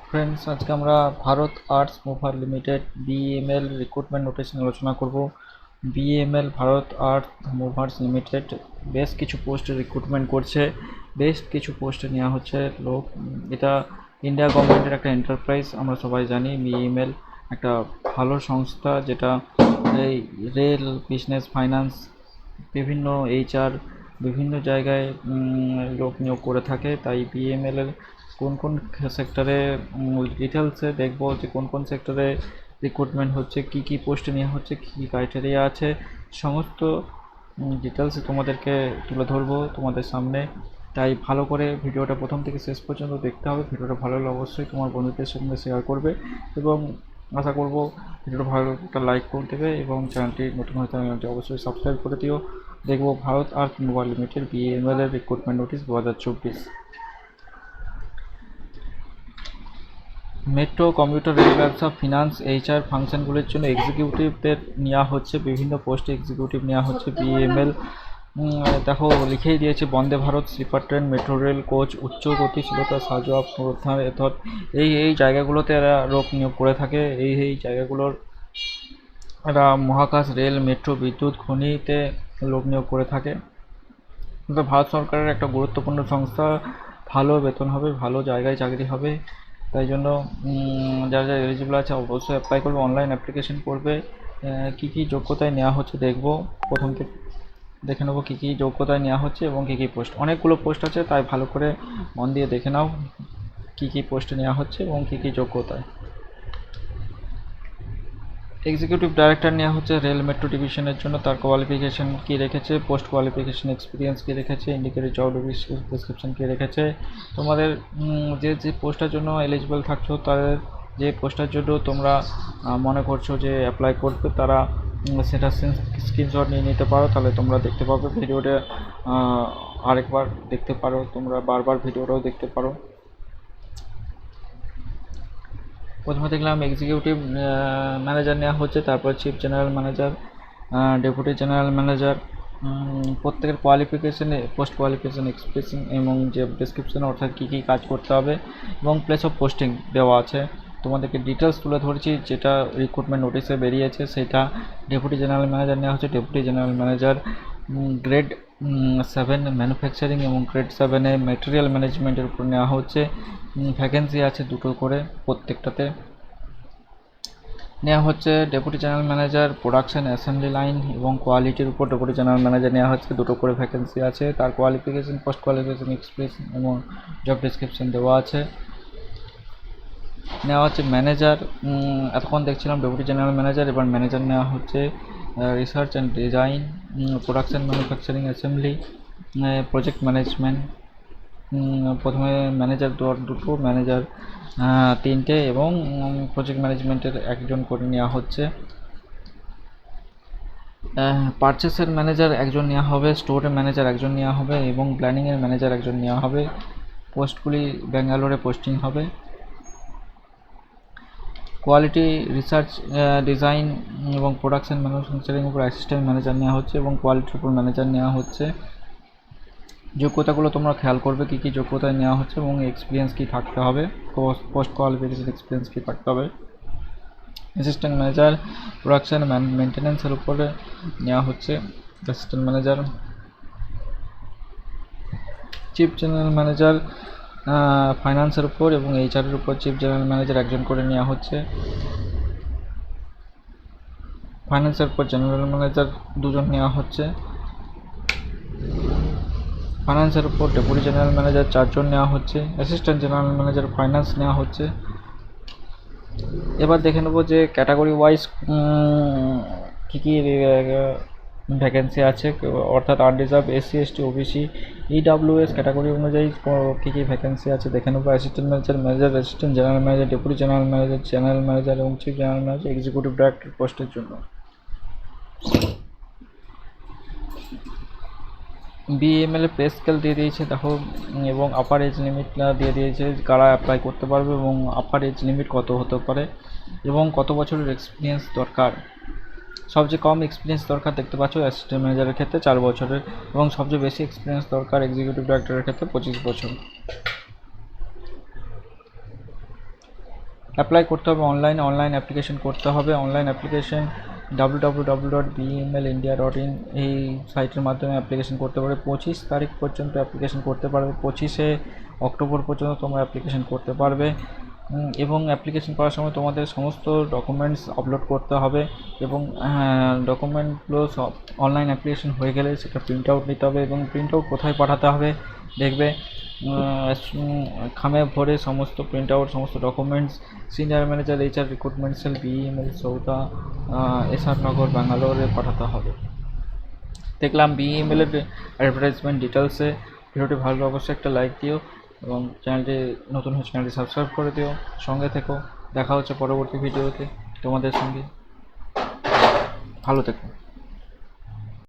Friends, আজকে আমরা Bharat arts mover limited BML recruitment notice নিয়ে আলোচনা করব। BML Bharat art movers limited বেশ কিছু পোস্টে রিক্রুটমেন্ট করছে, বেশ কিছু পোস্টে নেওয়া হচ্ছে লোক। এটা ইন্ডিয়া গভর্নমেন্টের একটা এন্টারপ্রাইজ, আমরা সবাই জানি। বিএমএল একটা ভালো সংস্থা, যেটা এই রেল, বিজনেস, ফাইন্যান্স, বিভিন্ন এইচআর, বিভিন্ন জায়গায় লোক নিয়োগ করে থাকে। তাই বিএমএল এর কোন কোন সেক্টরে ডিটেলসে দেখব যে কোন কোন সেক্টরে রিক্রুটমেন্ট হচ্ছে, কি কি পোস্টে নেওয়া হচ্ছে, কী কী ক্রাইটেরিয়া আছে, সমস্ত ডিটেলসে তোমাদেরকে তুলে ধরবো তোমাদের সামনে। তাই ভালো করে ভিডিওটা প্রথম থেকে শেষ পর্যন্ত দেখতে হবে। ভিডিওটা ভালো হলে অবশ্যই তোমার বন্ধুদের সঙ্গে শেয়ার করবে এবং আশা করব ভিডিওটা ভালো একটা লাইক করে দেবে এবং চ্যানেলটি নতুন হয়ে থাকলে অবশ্যই সাবস্ক্রাইব করে দিও। দেখবো Bharat art mobile limited BML এর recruitment notice 2024। Metro, computer, rail ব্যবসা, ফিনান্স, এইচআর ফাংশনগুলির জন্য এক্সিকিউটিভদের নেওয়া হচ্ছে, বিভিন্ন পোস্টে এক্সিকিউটিভ নেওয়া হচ্ছে। বিএমএল দেখো লিখেই দিয়েছে, Vande Bharat, sleeper train, metro rail, coach, উচ্চ গতিশীলতা, সাজোয়া, পুনরুদ্ধার, অর্থাৎ এই জায়গাগুলোতে এরা লোক নিয়োগ করে থাকে। এই জায়গাগুলোর এরা মহাকাশ, রেল, মেট্রো, বিদ্যুৎ, খনিতে লোক নিয়োগ করে থাকে। ভারত সরকারের একটা গুরুত্বপূর্ণ সংস্থা, ভালো বেতন হবে, ভালো জায়গায় চাকরি হবে। তাই জন্য যারা যারা এলিজিবল আছে অবশ্যই অ্যাপ্লাই করবে, অনলাইন অ্যাপ্লিকেশন করবে। কী কী যোগ্যতায় নেওয়া হচ্ছে দেখব, প্রথম থেকে দেখে নেবো কী কী যোগ্যতায় নেওয়া হচ্ছে এবং কী কী পোস্ট। অনেকগুলো পোস্ট আছে, তাই ভালো করে মন দিয়ে দেখে নাও কী কী পোস্টে নেওয়া হচ্ছে এবং কী কী যোগ্যতায়। এক্সিকিউটিভ ডাইরেক্টর নেওয়া হচ্ছে রেল মেট্রো ডিভিশনের জন্য। তার কোয়ালিফিকেশন কী রেখেছে, পোস্ট কোয়ালিফিকেশন, এক্সপিরিয়েন্স কী রেখেছে, ইন্ডিকেটেড জব ডিসক্রিপশন কী রেখেছে। তোমাদের যে পোস্টটার জন্য এলিজিবল থাকছো, তাদের যে পোস্টটার জন্য তোমরা মনে করছো যে অ্যাপ্লাই করবে, তারা সেটা স্ক্রিনশট নিয়ে নিতে পারো, তাহলে তোমরা দেখতে পাবে। ভিডিওটা আরেকবার দেখতে পারো, তোমরা বারবার ভিডিওটাও দেখতে পারো। প্রথমে দেখলাম এক্সিকিউটিভ ম্যানেজার নেওয়া হচ্ছে, তারপর chief general manager, deputy general manager. প্রত্যেকের কোয়ালিফিকেশানে, পোস্ট কোয়ালিফিকেশান, এক্সপ্রেশন এবং যে ডেসক্রিপশন, অর্থাৎ কী কী কাজ করতে হবে এবং প্লেস অফ পোস্টিং দেওয়া আছে। তোমাদেরকে ডিটেলস তুলে ধরেছি, যেটা রিক্রুটমেন্ট নোটিশে বেরিয়েছে সেটা। ডেপুটি জেনারেল ম্যানেজার নেওয়া হচ্ছে, deputy general manager grade 7 manufacturing এবং গ্রেড 7-এ ম্যাটেরিয়াল ম্যানেজমেন্টের উপর নেওয়া হচ্ছে। ভ্যাকেন্সি আছে দুটো করে প্রত্যেকটাতে। নেওয়া হচ্ছে deputy general manager production, assembly line এবং কোয়ালিটির উপর ডেপুটি জেনারেল ম্যানেজার নেওয়া হচ্ছে, দুটো করে ভ্যাকেন্সি আছে। তার কোয়ালিফিকেশন, পোস্ট কোয়ালিফিকেশন, এক্সপিরিয়েন্স এবং জব ডেসক্রিপশন দেওয়া আছে। নেওয়া হচ্ছে ম্যানেজার, এতক্ষণ দেখছিলাম ডেপুটি জেনারেল ম্যানেজার, এবার ম্যানেজার নেওয়া হচ্ছে research and design, production, manufacturing, assembly, project management. প্রথমে ম্যানেজার দুটো, ম্যানেজার 3টে এবং প্রজেক্ট ম্যানেজমেন্টের একজন করে নেওয়া হচ্ছে। পারচেসের ম্যানেজার একজন নেওয়া হবে, স্টোরের ম্যানেজার একজন নেওয়া হবে এবং প্ল্যানিংয়ের ম্যানেজার একজন নেওয়া হবে। পোস্টগুলি ব্যাঙ্গালোরে পোস্টিং হবে। কোয়ালিটি, রিসার্চ, ডিজাইন এবং প্রোডাকশন ম্যানুফ্যাকচারিং উপর অ্যাসিস্ট্যান্ট ম্যানেজার নেওয়া হচ্ছে এবং কোয়ালিটির উপর ম্যানেজার নেওয়া হচ্ছে। যোগ্যতাগুলো তোমরা খেয়াল করবে কী কী যোগ্যতায় নেওয়া হচ্ছে এবং এক্সপিরিয়েন্স কী থাকতে হবে, পোস্ট কোয়ালিফিকেশন, এক্সপিরিয়েন্স কী থাকতে হবে। অ্যাসিস্ট্যান্ট ম্যানেজার প্রোডাকশন মেনটেন্যান্সের উপরে নেওয়া হচ্ছে assistant manager. Chief general manager ফাইন্যান্সের উপর এবং এইচআরের উপর চিফ জেনারেল ম্যানেজার একজন করে নেওয়া হচ্ছে। ফাইন্যান্সের উপর জেনারেল ম্যানেজার দুজন নেওয়া হচ্ছে। ফাইন্যান্সের উপর ডেপুটি জেনারেল ম্যানেজার 4 জন নেওয়া হচ্ছে। অ্যাসিস্ট্যান্ট জেনারেল ম্যানেজার ফাইন্যান্স নেওয়া হচ্ছে। এবার দেখে নেব যে ক্যাটাগরি ওয়াইজ কী কী ভ্যাকেন্সি আছে, অর্থাৎ unreserved, SC, ST, OBC, EWS category অনুযায়ী কী কী ভ্যাকেন্সি আছে দেখে নেব। Assistant manager, manager, assistant general manager, deputy general manager, general manager এবং chief general manager, executive director পোস্টের জন্য। বিএমএল পে স্কেল দিয়ে দিয়েছে দেখো, এবং আপার এজ লিমিট দিয়ে দিয়েছে কারা অ্যাপ্লাই করতে পারবে এবং আপার এজ লিমিট কত হতে পারে এবং কত বছরের এক্সপিরিয়েন্স দরকার। সবচেয়ে কম এক্সপিরিয়েন্স দরকার দেখতে পাচ্ছ অ্যাসিস্ট্যান্ট ম্যানেজারের ক্ষেত্রে 4 বছরের এবং সবচেয়ে বেশি এক্সপিরিয়েন্স দরকার এক্সিকিউটিভ ডাইরেক্টরের ক্ষেত্রে 25 বছর। অ্যাপ্লাই করতে হবে অনলাইন অ্যাপ্লিকেশন করতে হবে। অনলাইন অ্যাপ্লিকেশন www.bemlindia.in এই সাইটের মাধ্যমে অ্যাপ্লিকেশন করতে পারবে। 25 তারিখ পর্যন্ত অ্যাপ্লিকেশন করতে পারবে, 25শে অক্টোবর পর্যন্ত তোমরা অ্যাপ্লিকেশন করতে পারবে। এবং অ্যাপ্লিকেশন করার সময় তোমাদের সমস্ত ডকুমেন্টস আপলোড করতে হবে এবং ডকুমেন্টগুলো সব অনলাইন অ্যাপ্লিকেশন হয়ে গেলে সেটা প্রিন্ট আউট নিতে হবে এবং প্রিন্ট আউট কোথায় পাঠাতে হবে দেখবে খামে ভরে সমস্ত প্রিন্ট আউট সমস্ত documents senior manager HR recruitment sell BEML সৌদা SR নগর ব্যাঙ্গালোরে পাঠাতে হবে। দেখলাম BEML এর অ্যাডভার্টাইজমেন্ট ডিটেলসে। ভিডিওটি ভালো অবশ্যই একটা লাইক দিও এবং চ্যানেলটি নতুন হয়ে চ্যানেলটি সাবস্ক্রাইব করে দিও। সঙ্গে থেকো, দেখা হচ্ছে পরবর্তী ভিডিওতে তোমাদের সঙ্গে। ভালো থেকো।